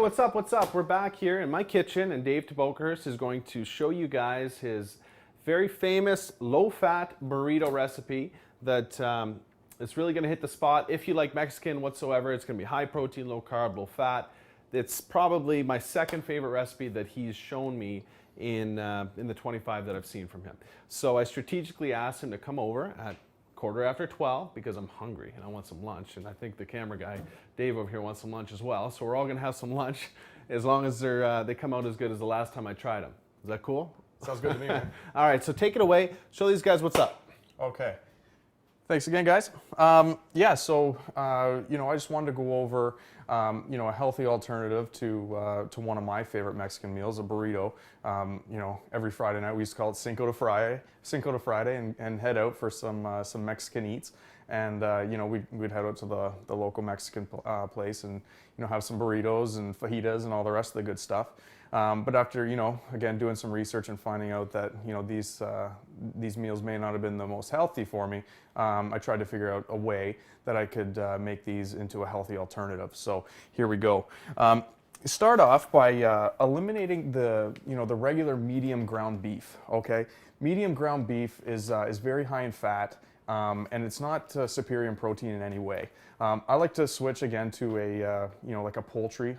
what's up? What's up? We're back here in my kitchen, and Dave Bokerhurst is going to show you guys his very famous low-fat burrito recipe that is really going to hit the spot. If you like Mexican whatsoever, it's going to be high protein, low carb, low fat. It's probably my second favorite recipe that he's shown me in the 25 that I've seen from him. So I strategically asked him to come over at 12:15 because I'm hungry and I want some lunch, and I think the camera guy Dave over here wants some lunch as well. So we're all gonna have some lunch as long as they come out as good as the last time I tried them. Is that cool? Sounds good to me, man. All right, so take it away. Show these guys what's up. Okay. Thanks again, guys. I just wanted to go over, a healthy alternative to one of my favorite Mexican meals, a burrito. Every Friday night we used to call it Cinco de Friday, and head out for some Mexican eats. And we'd head out to the local Mexican place and have some burritos and fajitas and all the rest of the good stuff. But after again doing some research and finding out that these meals may not have been the most healthy for me, I tried to figure out a way that I could make these into a healthy alternative. So here we go. Start off by eliminating the regular medium ground beef. Okay, medium ground beef is very high in fat. And it's not superior in protein in any way. I like to switch again to a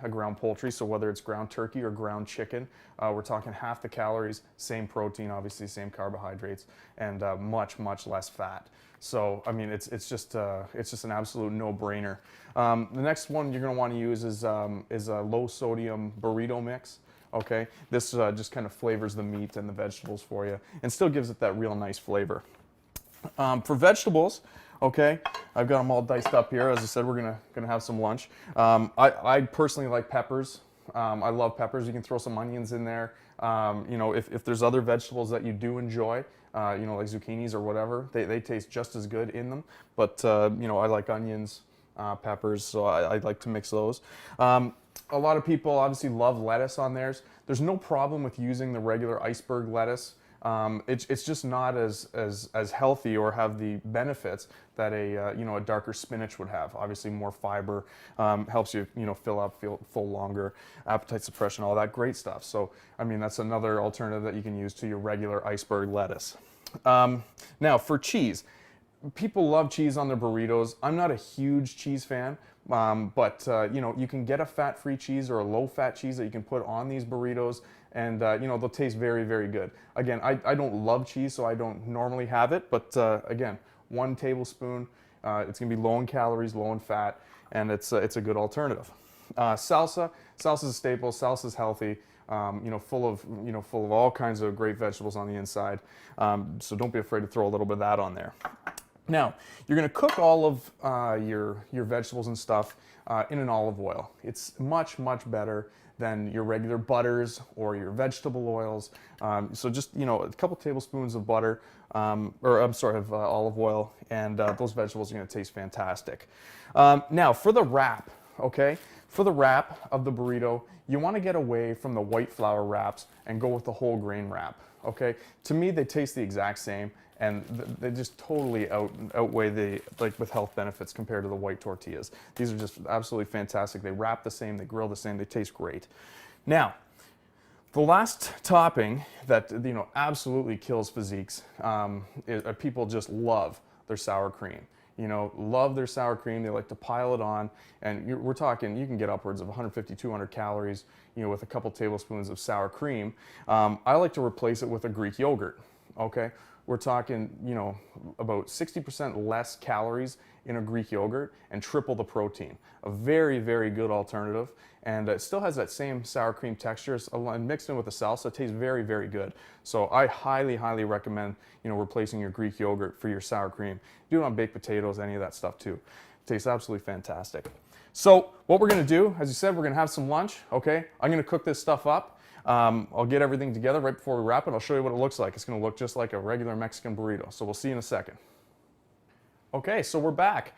ground poultry. So whether it's ground turkey or ground chicken, we're talking half the calories, same protein, obviously same carbohydrates, and much less fat. So I mean, it's just an absolute no-brainer. The next one you're going to want to use is a low sodium burrito mix. Okay, this just kind of flavors the meat and the vegetables for you, and still gives it that real nice flavor. For vegetables, okay, I've got them all diced up here. As I said, we're gonna have some lunch. I personally like peppers. I love peppers. You can throw some onions in there. If there's other vegetables that you do enjoy, like zucchinis or whatever, they taste just as good in them. But I like onions, peppers, so I like to mix those. A lot of people obviously love lettuce on theirs. There's no problem with using the regular iceberg lettuce. It's just not as healthy or have the benefits that a darker spinach would have. Obviously more fiber, helps you fill up, feel full longer, appetite suppression, all that great stuff. So I mean that's another alternative that you can use to your regular iceberg lettuce. Now for cheese, people love cheese on their burritos. I'm not a huge cheese fan. But you can get a fat-free cheese or a low-fat cheese that you can put on these burritos, and they'll taste very, very good. Again, I don't love cheese, so I don't normally have it, but again, 1 tablespoon. It's going to be low in calories, low in fat, and it's a good alternative. Salsa is a staple. Salsa is healthy. Full of all kinds of great vegetables on the inside. So don't be afraid to throw a little bit of that on there. Now, you're going to cook all of your vegetables and stuff in an olive oil. It's much better than your regular butters or your vegetable oils. So just, a couple tablespoons of butter, of olive oil, and those vegetables are going to taste fantastic. Now, for the wrap, okay? For the wrap of the burrito, you want to get away from the white flour wraps and go with the whole grain wrap, okay? To me, they taste the exact same. And they just totally outweigh with health benefits compared to the white tortillas. These are just absolutely fantastic. They wrap the same, they grill the same, they taste great. Now, the last topping that absolutely kills physiques is people just love their sour cream. Love their sour cream. They like to pile it on, and we're talking you can get upwards of 150, 200 calories, with a couple tablespoons of sour cream. I like to replace it with a Greek yogurt. Okay. We're talking, about 60% less calories in a Greek yogurt and triple the protein. A very, very good alternative. And it still has that same sour cream texture. And mixed in with the salsa, it tastes very, very good. So I highly, highly recommend, replacing your Greek yogurt for your sour cream. Do it on baked potatoes, any of that stuff too. It tastes absolutely fantastic. So what we're gonna do, as you said, we're gonna have some lunch, okay? I'm gonna cook this stuff up. I'll get everything together right before we wrap it. I'll show you what it looks like. It's going to look just like a regular Mexican burrito. So we'll see you in a second. Okay, so we're back.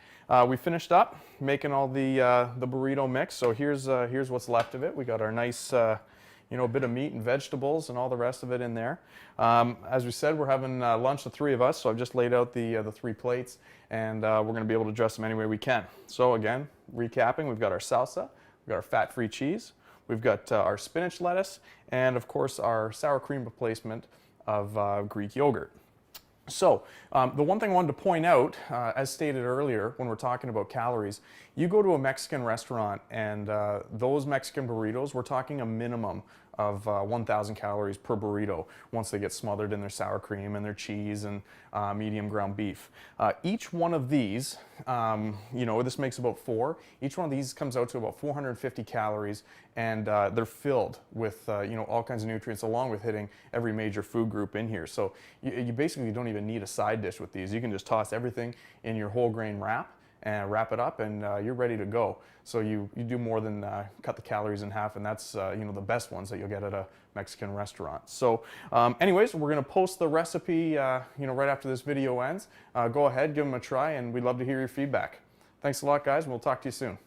We finished up making all the burrito mix. So here's what's left of it. We got our nice bit of meat and vegetables and all the rest of it in there. As we said, we're having lunch, the 3 of us. So I've just laid out the 3 plates, and we're going to be able to dress them any way we can. So again, recapping, we've got our salsa, we've got our fat-free cheese. we've got our spinach lettuce, and of course our sour cream replacement of Greek yogurt. So, the one thing I wanted to point out, as stated earlier when we're talking about calories, you go to a Mexican restaurant and those Mexican burritos, we're talking a minimum of 1,000 calories per burrito once they get smothered in their sour cream and their cheese and medium ground beef. Each one of these, this makes about 4. Each one of these comes out to about 450 calories, and they're filled with all kinds of nutrients, along with hitting every major food group in here. So you basically don't even need a side dish with these. You can just toss everything in your whole grain wrap and wrap it up, and you're ready to go. So you do more than cut the calories in half, and that's the best ones that you'll get at a Mexican restaurant. So anyways, we're going to post the recipe right after this video ends. Go ahead, give them a try, and we'd love to hear your feedback. Thanks a lot, guys, and we'll talk to you soon.